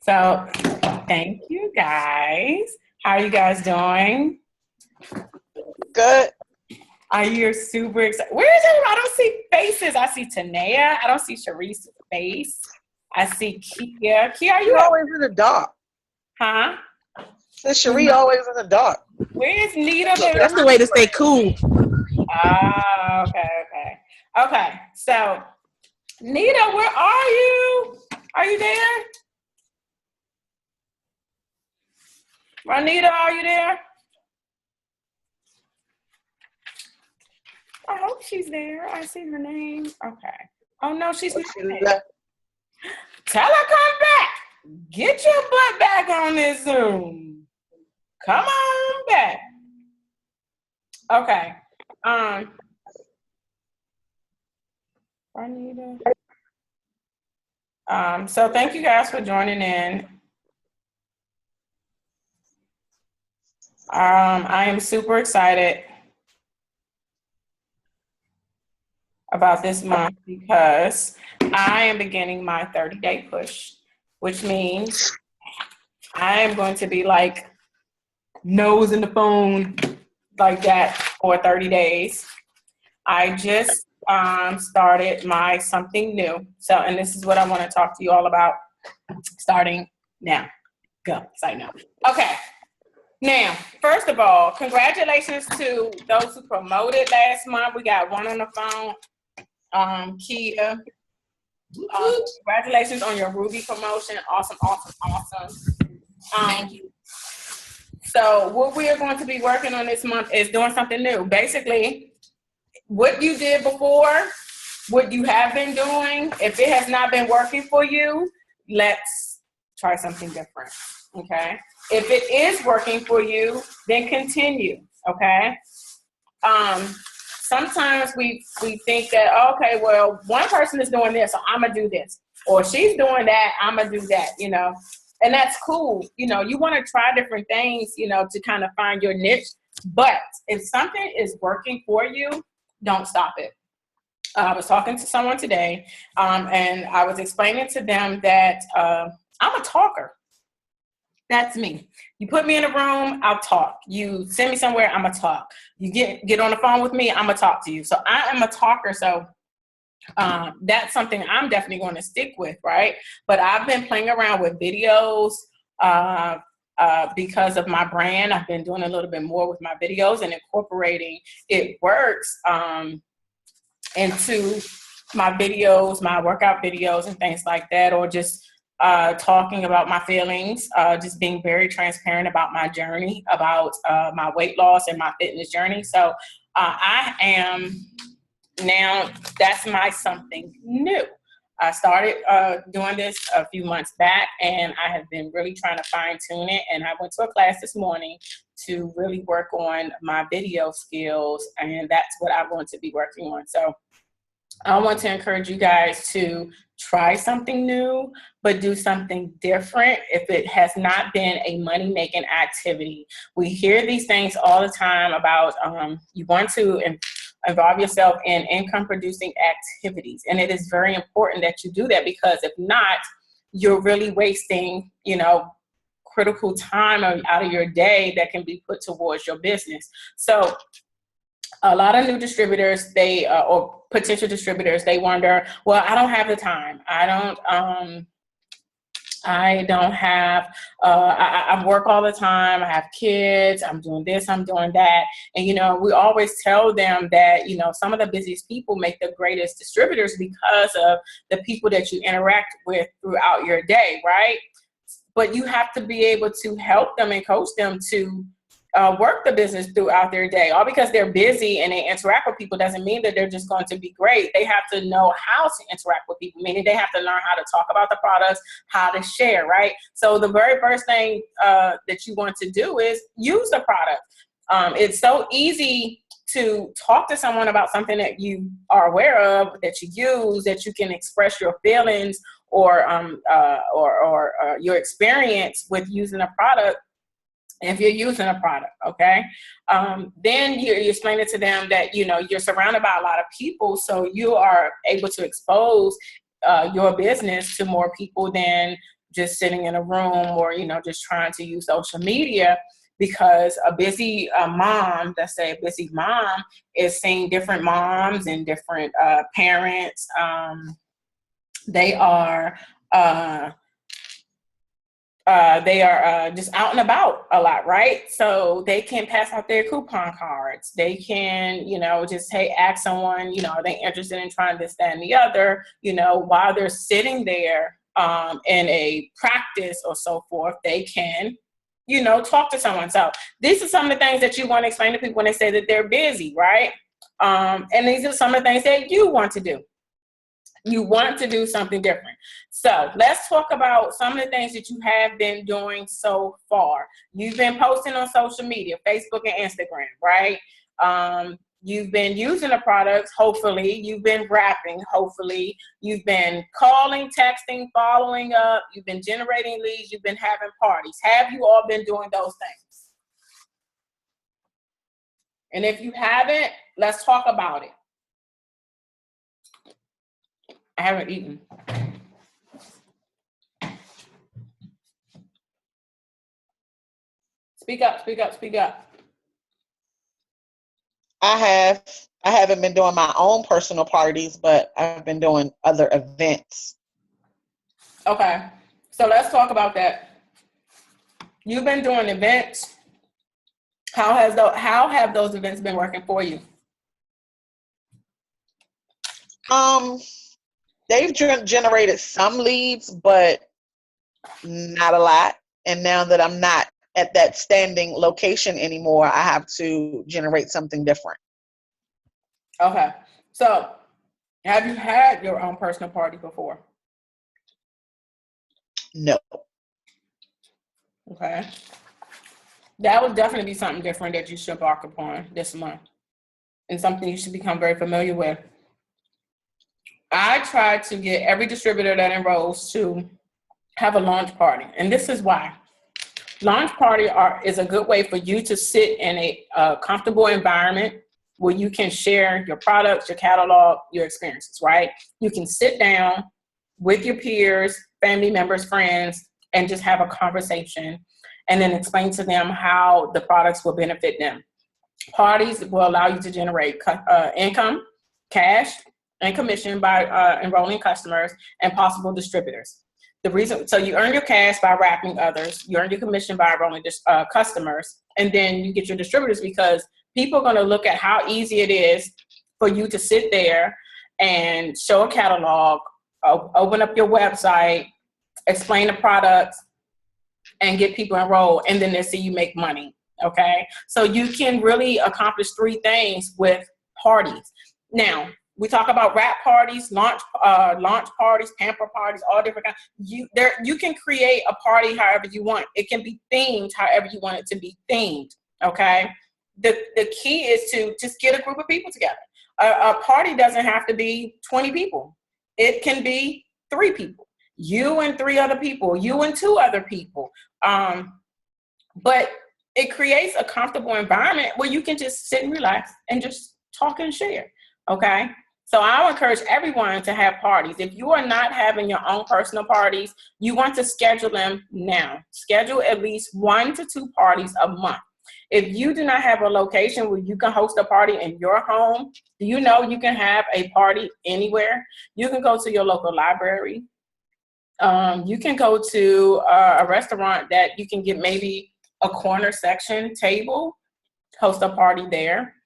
So thank you guys. How are you guys doing? Good. Are you super excited? Where is everybody? I don't see faces. I see Tanea. I don't see Sharice's face. I see Kia. Kia, are She you up? always in the dark. Huh? Since Cherie always in the dark. Where's Nita? That's the way to stay cool. Ah, okay. So, Nita, where are you? Are you there? Ronita, are you there? I hope she's there. I see her name. Okay. Oh no, she's not there. Tell her come back. Get your butt back on this Zoom. Come on back. Okay. Ronita. So thank you guys for joining in. I am super excited about this month because I am beginning my 30-day push, which means I am going to be like nose in the phone like that for 30 days. I just started my something new. So, and this is what I want to talk to you all about starting now. Go, say no. Okay. Now, first of all, congratulations to those who promoted last month. We got one on the phone, Kia. Congratulations on your Ruby promotion. Awesome. Thank you. So what we are going to be working on this month is doing something new. Basically, what you did before, what you have been doing, if it has not been working for you, let's try something different, okay? If it is working for you, then continue, okay? Sometimes we think that, okay, well, one person is doing this, so I'm gonna do this. Or she's doing that, I'm gonna do that, you know? And that's cool. You know, you wanna try different things, you know, to kind of find your niche. But if something is working for you, don't stop it. I was talking to someone today, and I was explaining to them that I'm a talker. That's me. You put me in a room, I'll talk. You send me somewhere, I'm a talk. You get on the phone with me, I'm gonna talk to you. So I am a talker. So that's something I'm definitely going to stick with, right? But I've been playing around with videos because of my brand. I've been doing a little bit more with my videos and incorporating It Works into my videos, my workout videos and things like that, or just talking about my feelings, just being very transparent about my journey, about my weight loss and my fitness journey. So I am now, that's my something new. I started doing this a few months back, and I have been really trying to fine tune it. And I went to a class this morning to really work on my video skills, and that's what I want to be working on. So I want to encourage you guys to try something new, but do something different if it has not been a money-making activity. We hear these things all the time about you want to involve yourself in income-producing activities. And it is very important that you do that, because if not, you're really wasting, you know, critical time out of your day that can be put towards your business. So a lot of new distributors, or potential distributors, they wonder, well, I don't have the time. I work all the time. I have kids. I'm doing this, I'm doing that. And, you know, we always tell them that, you know, some of the busiest people make the greatest distributors because of the people that you interact with throughout your day, right? But you have to be able to help them and coach them to work the business throughout their day. All because they're busy and they interact with people doesn't mean that they're just going to be great. They have to know how to interact with people, meaning they have to learn how to talk about the products, how to share, right? So the very first thing that you want to do is use the product. It's so easy to talk to someone about something that you are aware of, that you use, that you can express your feelings or your experience with using a product. If you're using a product, okay, then you explain it to them that, you know, you're surrounded by a lot of people, so you are able to expose your business to more people than just sitting in a room or, just trying to use social media, because a busy mom, let's say a busy mom, is seeing different moms and different parents. They are just out and about a lot, right? So they can pass out their coupon cards. They can, just, hey, ask someone, are they interested in trying this, that, and the other, while they're sitting there in a practice or so forth, they can, talk to someone. So these are some of the things that you want to explain to people when they say that they're busy, right? And these are some of the things that you want to do. You want to do something different. So let's talk about some of the things that you have been doing so far. You've been posting on social media, Facebook and Instagram, right? You've been using the products, hopefully. You've been rapping, hopefully. You've been calling, texting, following up. You've been generating leads. You've been having parties. Have you all been doing those things? And if you haven't, let's talk about it. I haven't eaten. Speak up, speak up, speak up. I haven't been doing my own personal parties, but I've been doing other events. Okay. So let's talk about that. You've been doing events. How have those events been working for you? They've generated some leads, but not a lot. And now that I'm not at that standing location anymore, I have to generate something different. Okay. So have you had your own personal party before? No. Okay. That would definitely be something different that you should embark upon this month, and something you should become very familiar with. I try to get every distributor that enrolls to have a launch party. And this is why. Launch party is a good way for you to sit in a comfortable environment where you can share your products, your catalog, your experiences, right? You can sit down with your peers, family members, friends, and just have a conversation, and then explain to them how the products will benefit them. Parties will allow you to generate income, cash, and commission by enrolling customers and possible distributors. So you earn your cash by wrapping others, you earn your commission by enrolling customers, and then you get your distributors, because people are going to look at how easy it is for you to sit there and show a catalog, open up your website, explain the products, and get people enrolled, and then they see you make money. Okay, so you can really accomplish three things with parties. Now, we talk about wrap parties, launch parties, pamper parties, all different kinds. You can create a party however you want. It can be themed however you want it to be themed. Okay, the key is to just get a group of people together. A party doesn't have to be 20 people. It can be 3 people. You and 3 other people. You and 2 other people. But it creates a comfortable environment where you can just sit and relax and just talk and share. Okay. So I would encourage everyone to have parties. If you are not having your own personal parties, you want to schedule them now. Schedule at least 1 to 2 parties a month. If you do not have a location where you can host a party in your home, do you know you can have a party anywhere? You can go to your local library. You can go to a restaurant that you can get maybe a corner section table, host a party there.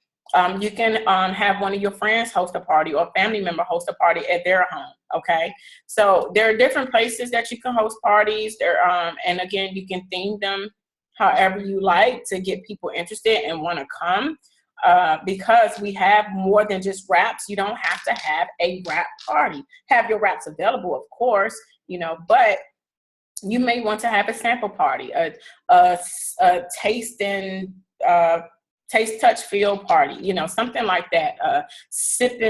You can have one of your friends host a party, or a family member host a party at their home. Okay, so there are different places that you can host parties there, and again, you can theme them however you like to get people interested and want to come, because we have more than just raps. You don't have to have a rap party. Have your raps available, of course, but you may want to have a sample party, a taste touch feel party, something like that. Sip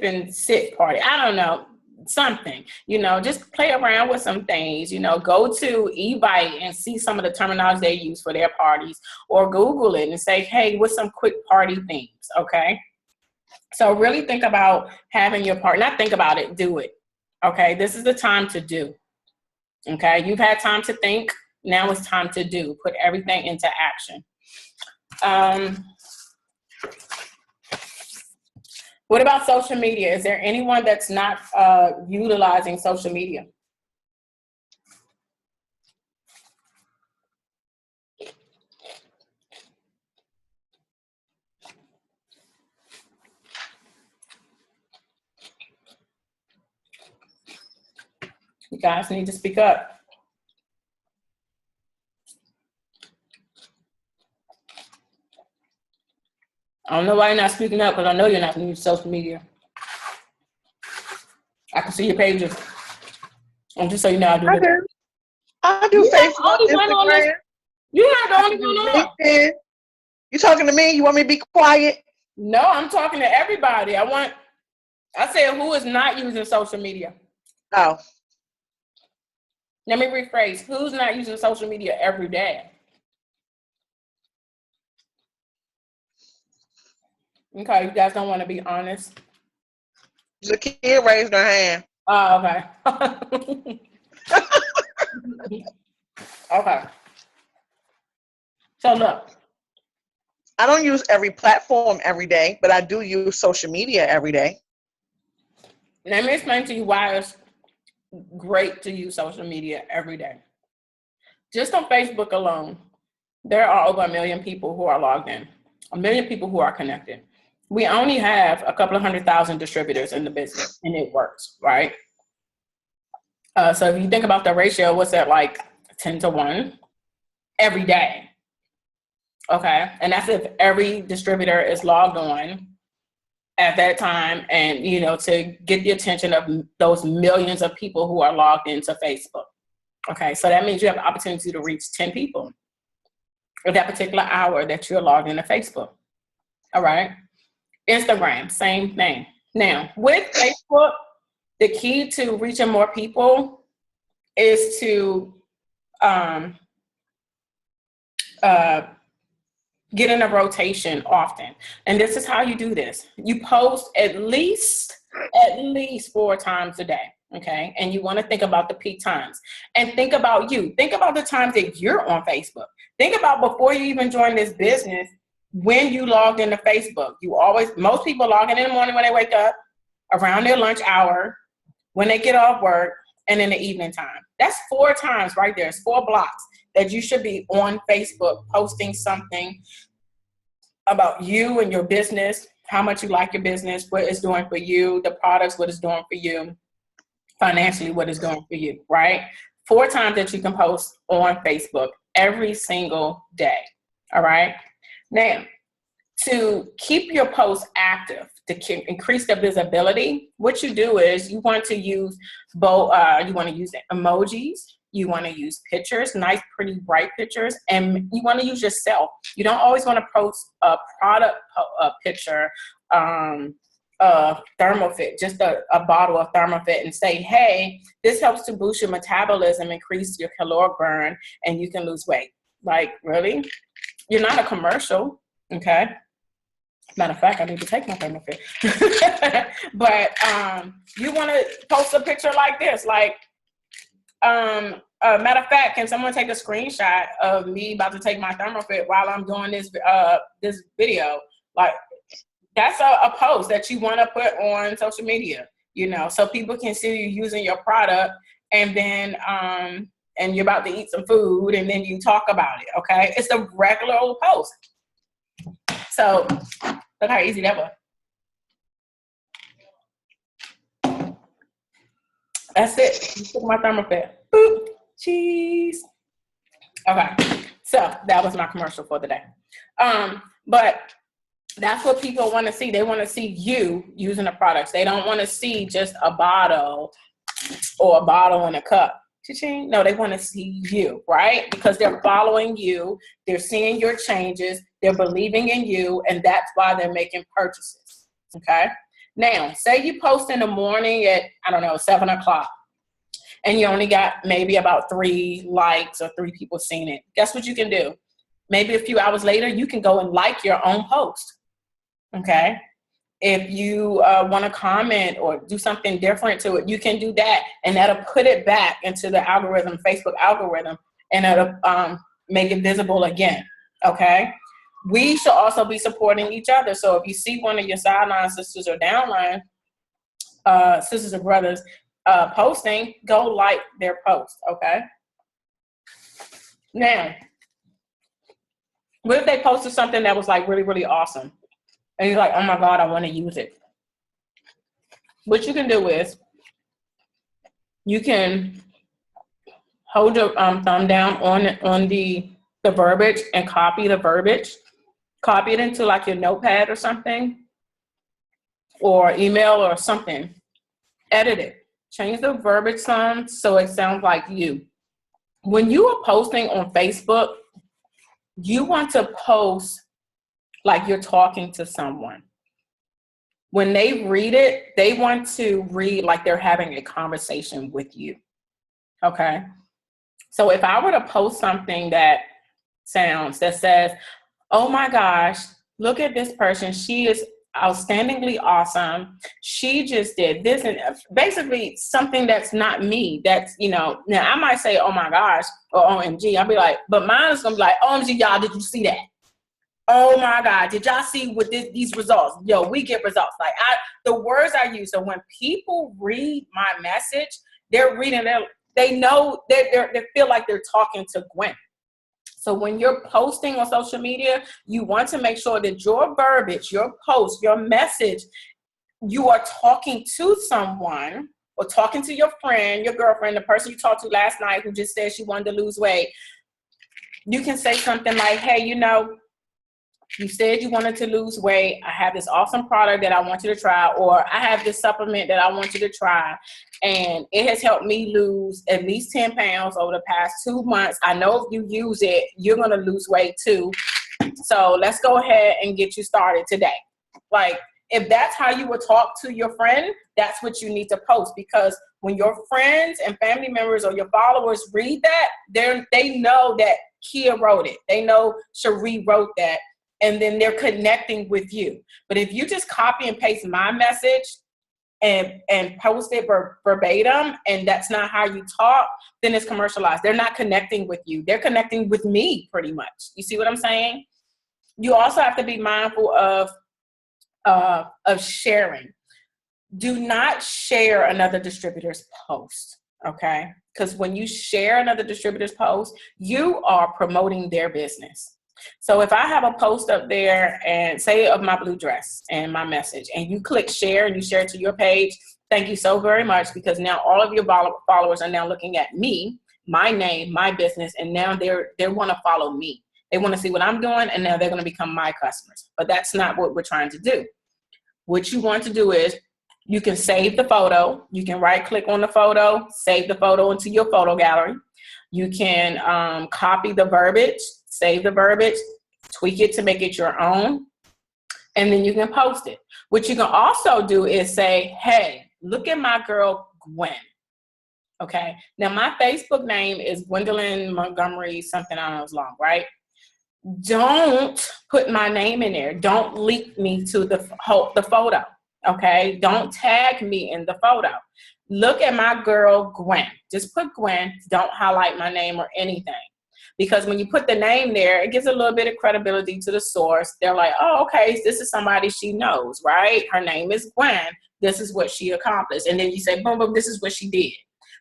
and sit party. I don't know, something, just play around with some things, go to Evite and see some of the terminology they use for their parties, or Google it and say, hey, what's some quick party themes? Okay. So really think about having your party, not think about it, do it. Okay, this is the time to do. Okay, you've had time to think. Now it's time to do. Put everything into action. What about social media? Is there anyone that's not utilizing social media? You guys need to speak up. I don't know why you're not speaking up, because I know you're not using social media. I can see your pages. And just so you know, I do this. I do Facebook, Instagram. You're not the only one on. LinkedIn. You talking to me? You want me to be quiet? No, I'm talking to everybody. I said who is not using social media? Oh. Let me rephrase. Who's not using social media every day? Okay, you guys don't want to be honest. The kid raised her hand. Oh, okay. Okay. So look. I don't use every platform every day, but I do use social media every day. Let me explain to you why it's great to use social media every day. Just on Facebook alone, there are over 1 million people who are logged in, 1 million people who are connected. We only have a couple of 100,000 distributors in the business, and it works, right? So if you think about the ratio, what's that, like 10 to 1 every day? Okay, and that's if every distributor is logged on at that time, and to get the attention of those millions of people who are logged into Facebook. Okay, so that means you have the opportunity to reach 10 people at that particular hour that you're logged into Facebook. All right. Instagram, same thing. Now, with Facebook, the key to reaching more people is to get in a rotation often. And this is how you do this. You post at least 4 times a day. Okay. And you want to think about the peak times and think about you. Think about the times that you're on Facebook. Think about before you even join this business, when you logged into Facebook. Most people log in the morning when they wake up, around their lunch hour, when they get off work, and in the evening time. That's 4 times right there. It's 4 blocks that you should be on Facebook posting something about you and your business, how much you like your business, what it's doing for you, the products, what it's doing for you, financially, what it's doing for you, right? 4 times that you can post on Facebook every single day, all right? Now, to keep your posts active, to increase the visibility, what you do is you want to use emojis, you want to use pictures, nice, pretty, bright pictures, and you want to use yourself. You don't always want to post a product picture, Thermofit, just a bottle of Thermofit, and say, hey, this helps to boost your metabolism, increase your caloric burn, and you can lose weight. Like, really? You're not a commercial, okay? Matter of fact, I need to take my Thermofit. But you want to post a picture like this, like, matter of fact, can someone take a screenshot of me about to take my Thermofit while I'm doing this video? Like, that's a post that you want to put on social media, so people can see you using your product, and then and you're about to eat some food, and then you talk about it. Okay, it's a regular old post. So look how easy that was. That's it. You took my Thermofit. Boop. Cheese. Okay. So that was my commercial for the day. But that's what people want to see. They want to see you using the products. They don't want to see just a bottle or a bottle in a cup. Cha-ching. No, they want to see you, right? Because they're following you. They're seeing your changes. They're believing in you. And that's why they're making purchases. Okay. Now, say you post in the morning at, 7 o'clock. And you only got maybe about 3 likes or 3 people seen it. Guess what you can do? Maybe a few hours later, you can go and like your own post. Okay. If you want to comment or do something different to it, you can do that, and that'll put it back into the algorithm, Facebook algorithm, and it'll make it visible again. Okay. We should also be supporting each other. So if you see one of your sideline sisters or downline sisters or brothers posting, go like their post. Okay. Now, what if they posted something that was like really, really awesome? And you're like, oh my God, I want to use it. What you can do is you can hold your thumb down on the verbiage and copy the verbiage. Copy it into like your notepad or something, or email or something. Edit it. Change the verbiage some so it sounds like you. When you are posting on Facebook, you want to post like you're talking to someone. When they read it, they want to read like they're having a conversation with you. Okay? So if I were to post something that says, oh my gosh, look at this person. She is outstandingly awesome. She just did this, and basically something that's not me. That's, now I might say, oh my gosh, or OMG. I'll be like, but mine is going to be like, OMG, y'all, did you see that? Oh my God, did y'all see what these results? Yo, we get results. Like the words I use. So when people read my message, they're reading, they know they feel like they're talking to Gwen. So when you're posting on social media, you want to make sure that your verbiage, your post, your message, you are talking to someone or talking to your friend, your girlfriend, the person you talked to last night who just said she wanted to lose weight. You can say something like, hey, you said you wanted to lose weight. I have this awesome product that I want you to try, or I have this supplement that I want you to try, and it has helped me lose at least 10 pounds over the past 2 months. I know if you use it, you're going to lose weight too. So let's go ahead and get you started today. Like, if that's how you would talk to your friend, that's what you need to post, because when your friends and family members or your followers read that, they know that Kia wrote it. They know Cherie wrote that. And then they're connecting with you. But if you just copy and paste my message and post it verbatim, and that's not how you talk, then it's commercialized. They're not connecting with you. They're connecting with me pretty much. You see what I'm saying? You also have to be mindful of sharing. Do not share another distributor's post, okay? Because when you share another distributor's post, you are promoting their business. So if I have a post up there and say of my blue dress and my message, and you click share and you share it to your page, thank you so very much, because now all of your followers are now looking at me, my name, my business, and now they want to follow me. They want to see what I'm doing, and now they're going to become my customers. But that's not what we're trying to do. What you want to do is you can save the photo. You can right click on the photo, save the photo into your photo gallery. You can copy the verbiage, save the verbiage, tweak it to make it your own, and then you can post it. What you can also do is say, hey, look at my girl, Gwen. Okay. Now, my Facebook name is Gwendolyn Montgomery, something I don't know, it's long, right? Don't put my name in there. Don't link me to the photo. Okay. Don't tag me in the photo. Look at my girl, Gwen. Just put Gwen. Don't highlight my name or anything. Because when you put the name there, it gives a little bit of credibility to the source. They're like, oh, okay, this is somebody she knows, right? Her name is Gwen. This is what she accomplished. And then you say, boom, boom, this is what she did.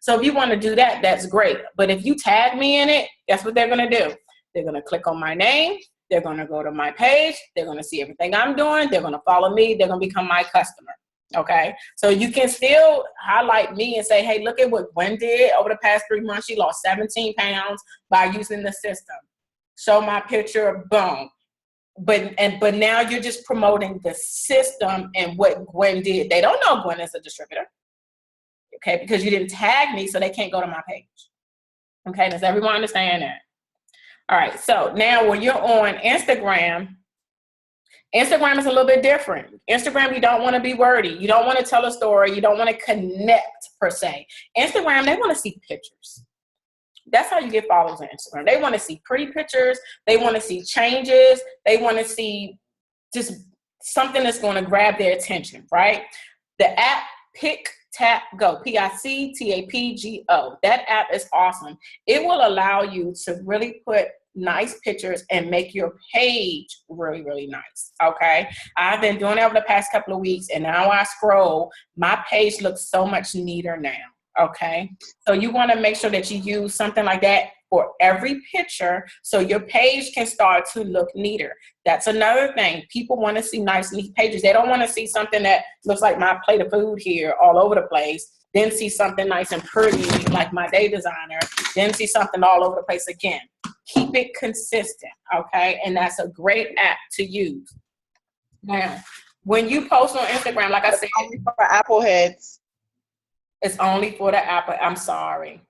So if you want to do that, that's great. But if you tag me in it, that's what they're going to do. They're going to click on my name. They're going to go to my page. They're going to see everything I'm doing. They're going to follow me. They're going to become my customer. Okay, so you can still highlight me and say, hey, look at what Gwen did over the past 3 months. She lost 17 pounds by using the system. Show my picture, boom. But now you're just promoting the system and what Gwen did. They don't know Gwen is a distributor, okay, because you didn't tag me, so they can't go to my page. Okay, does everyone understand that? All right, so now when you're on Instagram is a little bit different. Instagram, you don't want to be wordy. You don't want to tell a story. You don't want to connect, per se. Instagram, they want to see pictures. That's how you get followers on Instagram. They want to see pretty pictures. They want to see changes. They want to see just something that's going to grab their attention, right? The app Pick Tap Go, PICTAPGO. That app is awesome. It will allow you to really put nice pictures and make your page really, really nice. Okay. I've been doing it over the past couple of weeks, and now I scroll, my page looks so much neater now. Okay. So you want to make sure that you use something like that for every picture so your page can start to look neater. That's another thing. People want to see nice, neat pages. They don't want to see something that looks like my plate of food here all over the place, then see something nice and pretty like my day designer, then see something all over the place again. Keep it consistent, okay? And that's a great app to use. Now, when you post on Instagram, like I said, only for Apple heads. it's only for the Apple. I'm sorry.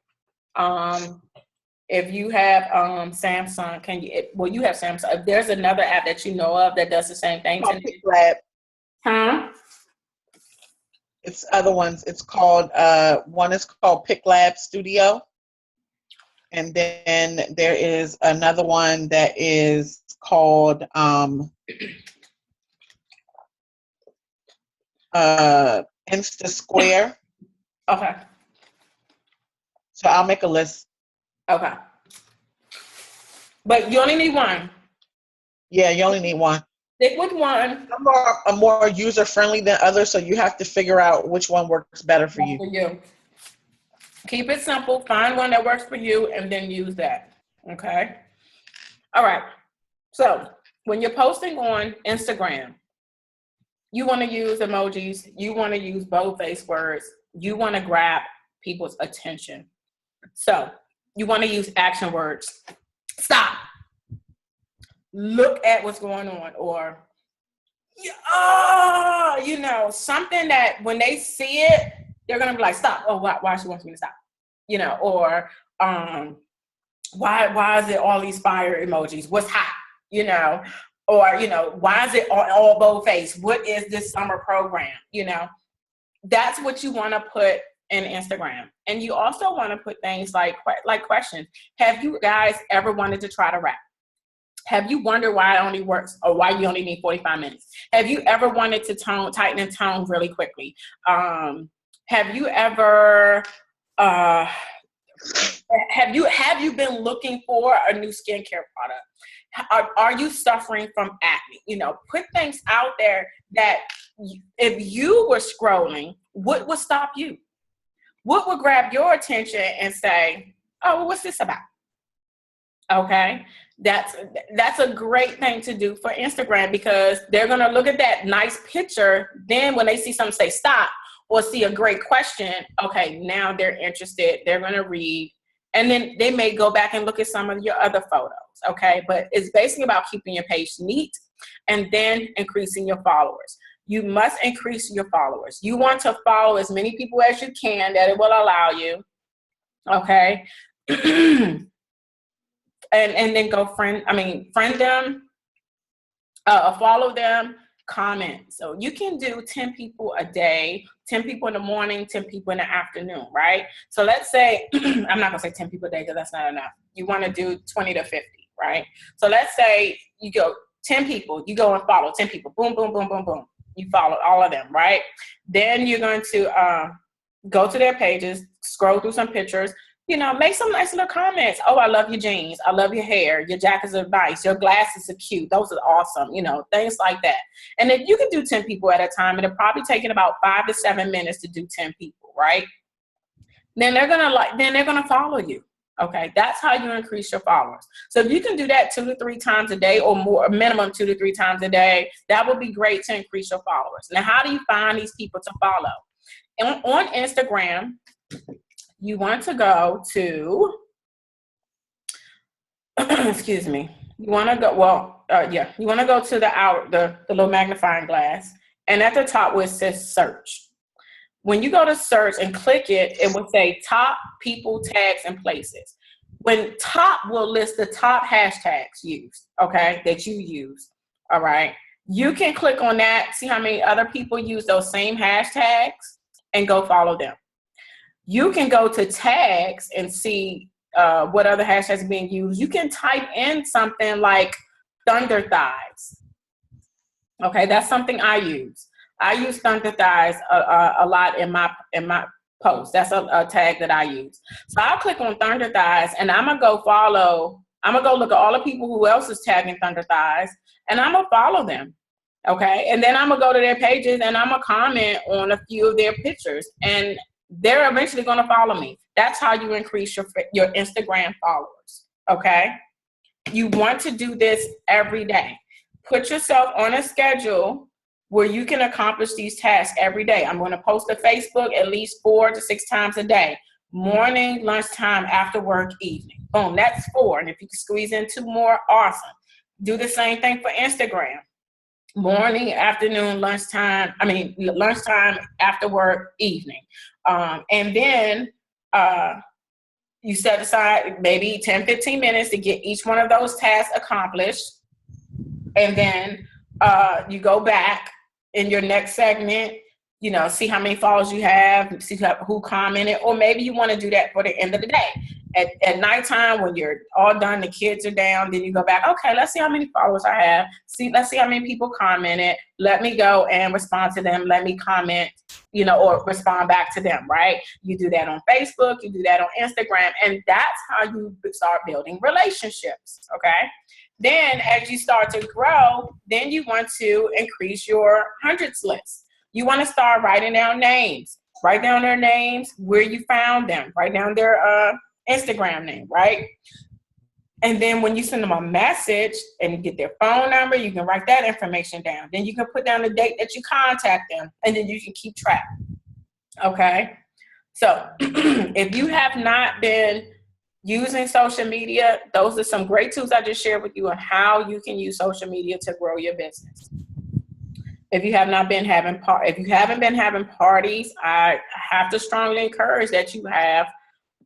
If you have Samsung, can you? You have Samsung. If there's another app that you know of that does the same thing, PicLab. Huh? It's other ones. It's called one is called PicLab Studio. And then there is another one that is called Insta Square. Okay. So I'll make a list. Okay. But you only need one. Yeah, you only need one. Stick with one. Some are more user friendly than others, so you have to figure out which one works better for you. Keep it simple. Find one that works for you and then use that. Okay. All right. So when you're posting on Instagram, you want to use emojis. You want to use bold-faced words. You want to grab people's attention. So you want to use action words. Stop. Look at what's going on. Or, something that when they see it, they're going to be like, stop. Oh, why she wants me to stop? Or why is it all these fire emojis? What's hot? Or, why is it all bold-faced? What is this summer program? That's what you want to put in Instagram. And you also want to put things like questions. Have you guys ever wanted to try to rap? Have you wondered why it only works or why you only need 45 minutes? Have you ever wanted to tighten and tone really quickly? Have you ever have you been looking for a new skincare product? Are you suffering from acne? Put things out there that if you were scrolling, what would stop you? What would grab your attention and say, oh, well, what's this about? Okay. That's a great thing to do for Instagram, because they're going to look at that nice picture. Then when they see something say stop or see a great question, okay, now they're interested. They're going to read. And then they may go back and look at some of your other photos. Okay. But it's basically about keeping your page neat and then increasing your followers. You must increase your followers. You want to follow as many people as you can that it will allow you. Okay. And then go friend them, follow them, comment. So you can do 10 people a day, 10 people in the morning, 10 people in the afternoon, right? So let's say, I'm not gonna say 10 people a day because that's not enough. You wanna do 20 to 50, right? So let's say you go 10 people, you go and follow 10 people, boom, boom, boom, boom, boom. You follow all of them, right? Then you're going to go to their pages, scroll through some pictures, make some nice little comments. Oh, I love your jeans. I love your hair. Your jackets are nice. Your glasses are cute. Those are awesome. Things like that. And if you can do 10 people at a time, it'll probably take about 5 to 7 minutes to do 10 people, right? Then they're gonna follow you. Okay, that's how you increase your followers. So if you can do that 2 to 3 times a day or more, minimum 2 to 3 times a day, that would be great to increase your followers. Now, how do you find these people to follow? On Instagram, you want to go to, excuse me. You want to go, you want to go to the little magnifying glass, and at the top where it says search. When you go to search and click it, it will say top people, tags, and places. When top will list the top hashtags used, okay, that you use, all right? You can click on that, see how many other people use those same hashtags, and go follow them. You can go to tags and see what other hashtags are being used. You can type in something like thunder thighs, Okay, that's something I use. I use Thunder Thighs a lot in my posts. That's a tag that I use. So I'll click on Thunder Thighs, and I'm gonna go follow. I'm gonna go look at all the people who else is tagging Thunder Thighs, and I'm gonna follow them. Okay, and then I'm gonna go to their pages and I'm gonna comment on a few of their pictures, and they're eventually gonna follow me. That's how you increase your Instagram followers. Okay, you want to do this every day. Put yourself on a schedule where you can accomplish these tasks every day. I'm going to post to Facebook at least 4 to 6 times a day. Morning, lunchtime, after work, evening. Boom, that's 4. And if you can squeeze in 2 more, awesome. Do the same thing for Instagram. Morning, afternoon, lunchtime, after work, evening. And then you set aside maybe 10, 15 minutes to get each one of those tasks accomplished. And then you go back in your next segment, see how many followers you have, see who commented, or maybe you want to do that for the end of the day. At nighttime, when you're all done, the kids are down, then you go back, okay, let's see how many followers I have. Let's see how many people commented. Let me go and respond to them. Let me comment, or respond back to them, right? You do that on Facebook, you do that on Instagram, and that's how you start building relationships, okay? Then as you start to grow, then you want to increase your hundreds list. You want to start writing down names. Write down their names, where you found them. Write down their Instagram name, right? And then when you send them a message and you get their phone number, you can write that information down. Then you can put down the date that you contact them, and then you can keep track. Okay? So if you have not been using social media, those are some great tools I just shared with you on how you can use social media to grow your business. If you haven't been having parties, I have to strongly encourage that you have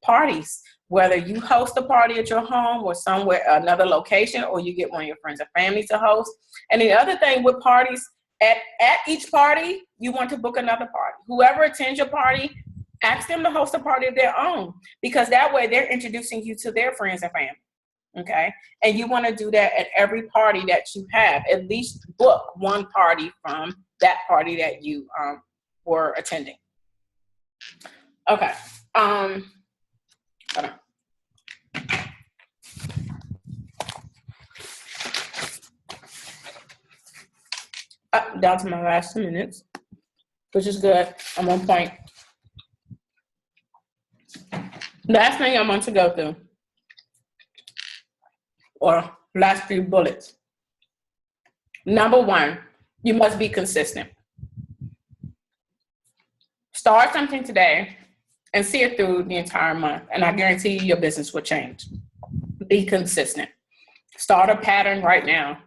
parties, whether you host a party at your home or somewhere, another location, or you get one of your friends or family to host. And the other thing with parties, at each party, you want to book another party. Whoever attends your party, ask them to host a party of their own, because that way they're introducing you to their friends and family. Okay. And you want to do that at every party that you have. At least book one party from that party that you were attending. Okay. Hold on. Down to my last 2 minutes, which is good. I'm on point. Last thing I want to go through, or last 3 bullets. Number 1, you must be consistent. Start something today and see it through the entire month, and I guarantee you your business will change. Be consistent. Start a pattern right now.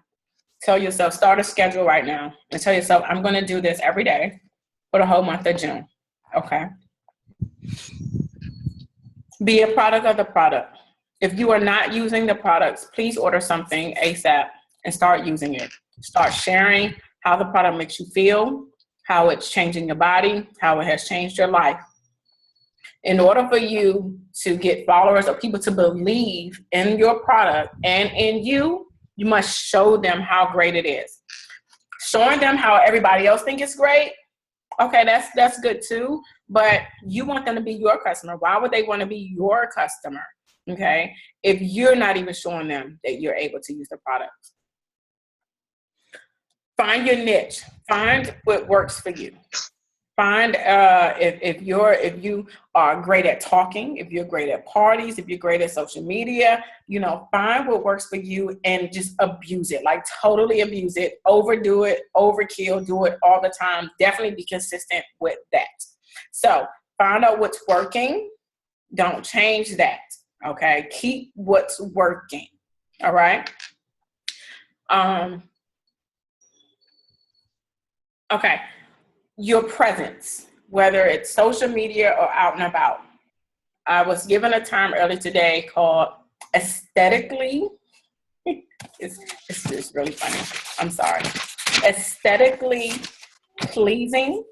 Tell yourself, start a schedule right now, and tell yourself, I'm going to do this every day for the whole month of June. Okay? Be a product of the product. If you are not using the products, please order something ASAP and start using it. Start sharing how the product makes you feel, how it's changing your body, how it has changed your life. In order for you to get followers or people to believe in your product and in you, you must show them how great it is. Showing them how everybody else thinks it's great, okay, that's good too, but you want them to be your customer. Why would they want to be your customer, okay, if you're not even showing them that you're able to use the products? Find your niche. Find what works for you. Find if you are great at talking, if you're great at parties, if you're great at social media, find what works for you and just abuse it, like totally abuse it, overdo it, overkill, do it all the time. Definitely be consistent with that. So find out what's working. Don't change that. Okay. Keep what's working. All right. Okay. Your presence, whether it's social media or out and about. I was given a term earlier today called aesthetically. It's really funny. I'm sorry. Aesthetically pleasing.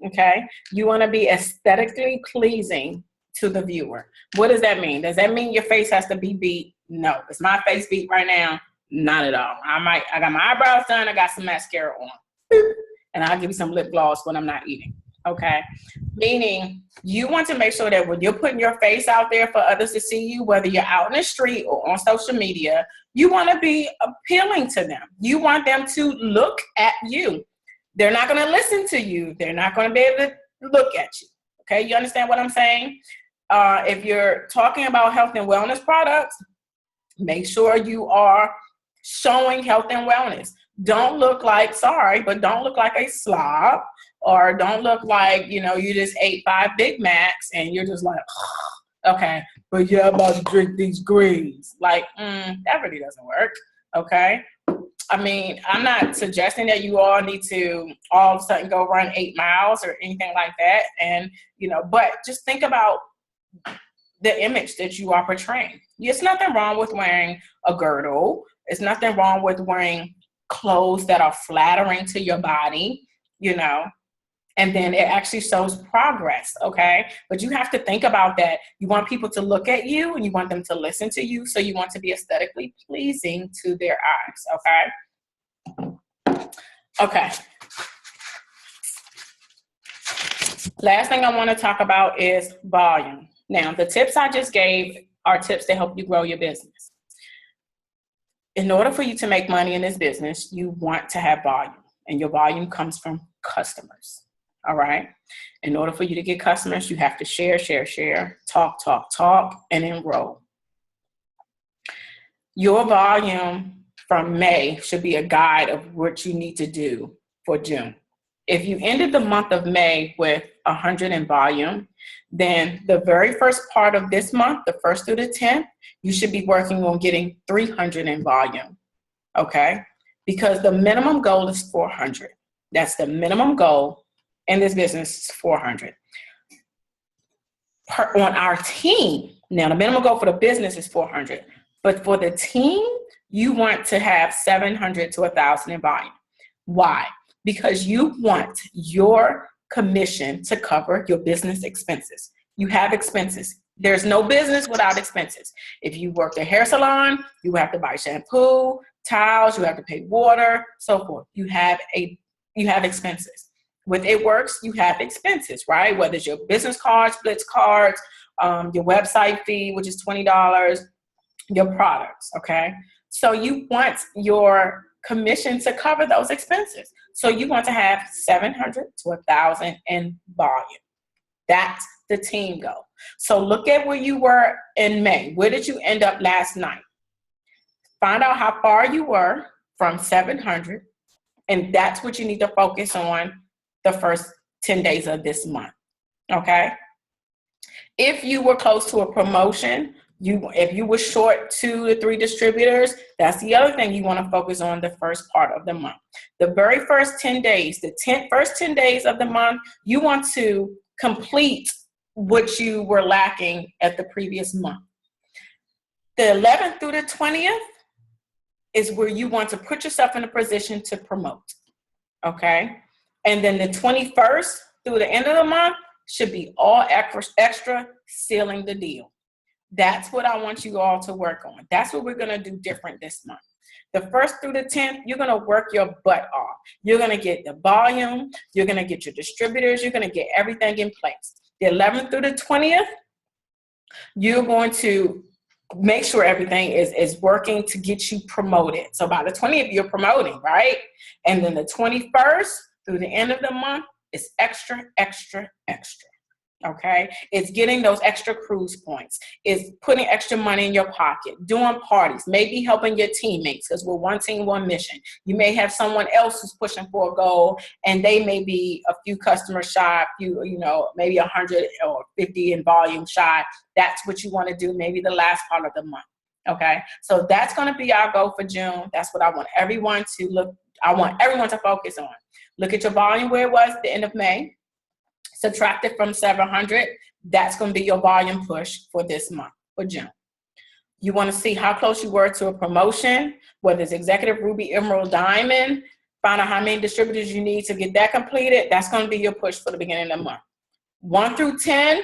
Okay. You want to be aesthetically pleasing to the viewer. What does that mean? Does that mean your face has to be beat? No. Is my face beat right now? Not at all. I got my eyebrows done. I got some mascara on. and I'll give you some lip gloss when I'm not eating. Okay. Meaning you want to make sure that when you're putting your face out there for others to see you, whether you're out in the street or on social media, you want to be appealing to them. You want them to look at you. They're not going to listen to you. They're not going to be able to look at you. Okay. You understand what I'm saying? If you're talking about health and wellness products, make sure you are showing health and wellness. Don't look like, sorry, but don't look like a slob, or don't look like, you know, you just ate 5 Big Macs and you're just like, okay, but yeah, I'm about to drink these greens. Like, that really doesn't work. Okay. I mean, I'm not suggesting that you all need to all of a sudden go run 8 miles or anything like that. And, you know, but just think about the image that you are portraying. It's nothing wrong with wearing a girdle. It's nothing wrong with wearing clothes that are flattering to your body, you know, and then it actually shows progress, okay? But you have to think about that. You want people to look at you and you want them to listen to you, so you want to be aesthetically pleasing to their eyes, okay? Okay. Last thing I want to talk about is volume. Now, the tips I just gave are tips to help you grow your business. In order for you to make money in this business, you want to have volume, and your volume comes from customers. All right. In order for you to get customers, you have to share, talk, and enroll. Your volume from May should be a guide of what you need to do for June. If you ended the month of May with 100 in volume, then the very first part of this month, the 1st through the 10th, you should be working on getting 300 in volume, okay? Because the minimum goal is 400. That's the minimum goal in this business, is 400. On our team, now the minimum goal for the business is 400, but for the team, you want to have 700 to 1,000 in volume. Why? Because you want your commission to cover your business expenses. You have expenses. There's no business without expenses. If you work a hair salon, you have to buy shampoo, towels, you have to pay water, so forth. You have expenses. With It Works, you have expenses, right? Whether it's your business cards, Blitz cards, your website fee, which is $20, your products, okay? So you want your commission to cover those expenses. So you want to have 700 to 1,000 in volume. That's the team goal. So look at where you were in May. Where did you end up last night? Find out how far you were from 700, and that's what you need to focus on the first 10 days of this month, okay? If you were close to a promotion, if you were short 2 to 3 distributors, that's the other thing you want to focus on the first part of the month. The very first 10 days, first 10 days of the month, you want to complete what you were lacking at the previous month. The 11th through the 20th is where you want to put yourself in a position to promote, okay? And then the 21st through the end of the month should be all extra sealing the deal. That's what I want you all to work on. That's what we're going to do different this month. The 1st through the 10th, you're going to work your butt off. You're going to get the volume. You're going to get your distributors. You're going to get everything in place. The 11th through the 20th, you're going to make sure everything is working to get you promoted. So by the 20th, you're promoting, right? And then the 21st through the end of the month is extra. Okay, it's getting those extra cruise points. It's putting extra money in your pocket, doing parties, maybe helping your teammates, because we're one team, one mission. You may have someone else who's pushing for a goal, and they may be a few customers shy, maybe 100 or 50 in volume shy. That's what you want to do, maybe the last part of the month. Okay, so that's going to be our goal for June. That's what I want everyone to focus on. Look at your volume where it was at the end of May. Subtract it from 700. That's going to be your volume push for this month, for June. You want to see how close you were to a promotion, whether it's Executive, Ruby, Emerald, Diamond. Find out how many distributors you need to get that completed. That's going to be your push for the beginning of the month. 1 through 10,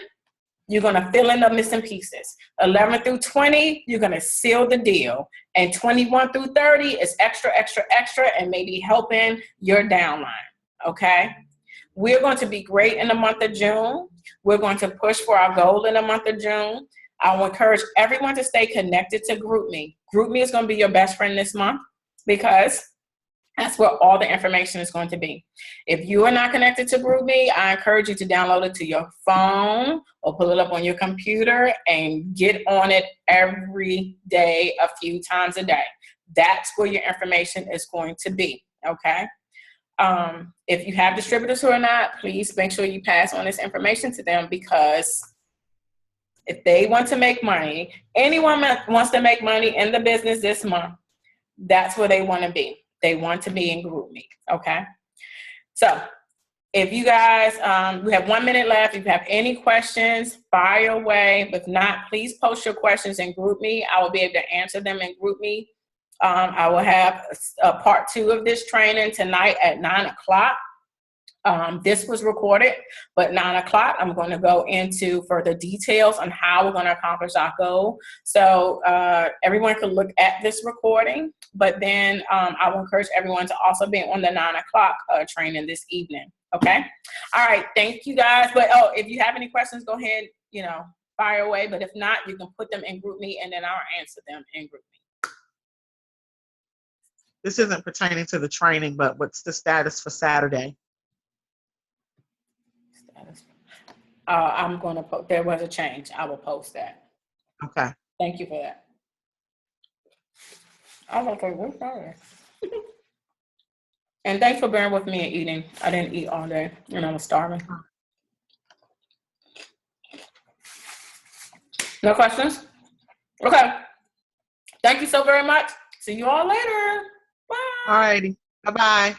you're going to fill in the missing pieces. 11 through 20, you're going to seal the deal. And 21 through 30 is extra, extra, extra, and maybe helping your downline, okay? We're going to be great in the month of June. We're going to push for our goal in the month of June. I will encourage everyone to stay connected to GroupMe. GroupMe is going to be your best friend this month because that's where all the information is going to be. If you are not connected to GroupMe, I encourage you to download it to your phone or pull it up on your computer and get on it every day, a few times a day. That's where your information is going to be, okay? If you have distributors who are not, please make sure you pass on this information to them, because if they want to make money, anyone that wants to make money in the business this month, that's where they want to be. They want to be in GroupMe, okay? So if you guys, we have 1 minute left. If you have any questions, fire away. If not, please post your questions in GroupMe. I will be able to answer them in GroupMe. I will have a part 2 of this training tonight at 9 o'clock. This was recorded, but 9 o'clock, I'm going to go into further details on how we're going to accomplish our goal. So everyone can look at this recording, but then I will encourage everyone to also be on the 9 o'clock training this evening. Okay. All right. Thank you guys. But if you have any questions, go ahead, fire away. But if not, you can put them in GroupMe and then I'll answer them in GroupMe. This isn't pertaining to the training, but what's the status for Saturday? I'm going to post, there was a change. I will post that. Okay. Thank you for that. I was like, what's that? And thanks for bearing with me and eating. I didn't eat all day and I was starving. No questions? Okay. Thank you so very much. See you all later. Bye. All righty. Bye-bye.